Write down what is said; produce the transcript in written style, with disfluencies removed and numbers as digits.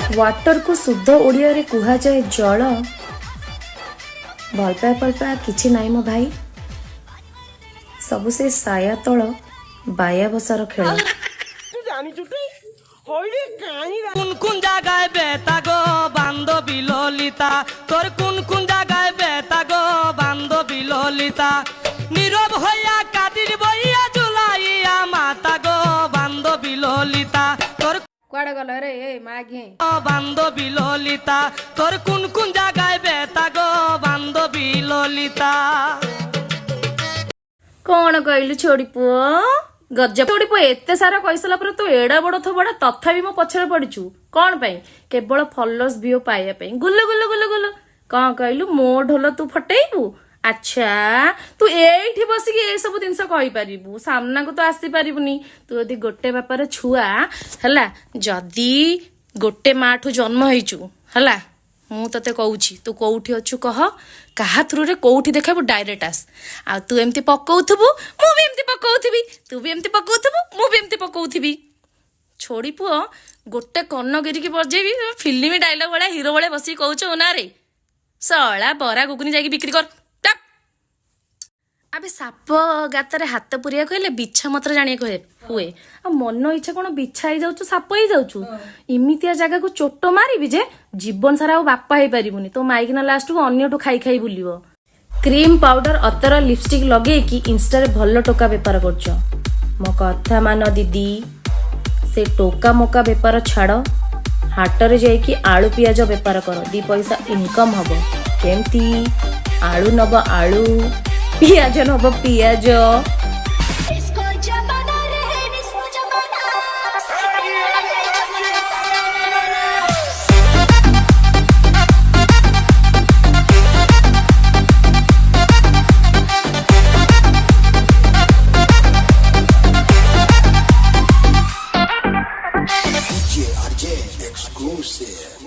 Water को शुद्ध ओडिया रे कुहा जाए जल। भल पाए किछि नाई मो भाई, सबु से साया तल बाया बसार खेल। কোন কোন জায়গায় বেতা গো বান্ধবী ললিতা, তোর কোন কোন জায়গায় বেতা গো বান্ধবী ললিতা, নীরব হইয়া কাদির বইয়া জুলাইয়া মাতা গো বান্ধবী ললিতা, তোর कुआड़े गल रे ए मागे বান্ধবী ললিতা, তোর কোন কোন জায়গায় বেতা গো বান্ধবী ললিতা। कौन कहलु छोड़ी पुओ गज छोड़ी पुओ एते सारा कहीसला पर तू एड़ा बड़ थबड़ा तथापि मो पछरे पड़िचु कौन पई? केवल फॉलोअर्स व्यू पाइया पई। गुल्लो गुल्लो गुल्लो गुल्लो कौन कहलु मो ढोल तू फटेइबू? अच्छा तू एठी बसिकी ए सब जिनस कहि परिबू, सामना को तो आसी परिबुनी। तू यदि गोटे बापार छुआ हला, जदी गोटे माठू जन्म होइचु हला, मु तते कहूची तू कोउठी अछु कह, कहा थ्रू रे कोउठी देखाबू डायरेक्ट आस। आ तू एमती पकाउथबू मु भी एमती पकाउथबी, तू भी एमती पकाउथबू मु भी एमती पकाउथबी। छोड़ी पुओ गोटे कन्न गिरिकी बजेबी फिल्म डायलॉग वाला हीरो वाले बसी कहूचो ना रे, सळा बरा गुगुनी जाकी बिक्री कर। अबे साप गाତରେ ହାତ ପୁରିବାକୁ ହେଲେ ବିଛା ମନ୍ତ୍ର ଜାଣିବାକୁ ହୁଏ। ଆଉ ମନ ଇଚ୍ଛା କଣ ବିଛା ହେଇଯାଉଛୁ ସାପ ହେଇଯାଉଛୁ? ଏମିତିଆ ଜାଗାକୁ ଚୋଟ ମାରିବି ଯେ ଜୀବନ ସାରା ଆଉ ବାପା ହେଇପାରିବୁନି। ତୋ ମାଇକିନା ଲାଷ୍ଟକୁ ଅନ୍ୟଠୁ ଖାଇ ଖାଇ ବୁଲିବ। କ୍ରିମ ପାଉଡର ଅତର ଲିପଷ୍ଟିକ ଲଗେଇକି ଇନଷ୍ଟାରେ ଭଲ ଟୋକା ବେପାର କରୁଛ। ମୋ କଥା ମାନ ଦିଦି, ସେ ଟୋକା ମୋକା ବେପାର ଛାଡ, ହାଟରେ ଯାଇକି ଆଳୁ ପିଆଜ ବେପାର କର, 2 ପଇସା ଇନକମ ହବ। କେମିତି? ଆଳୁ ନବ ଆଳୁ, पियाज नब पियाज। DJ RJ exclusive.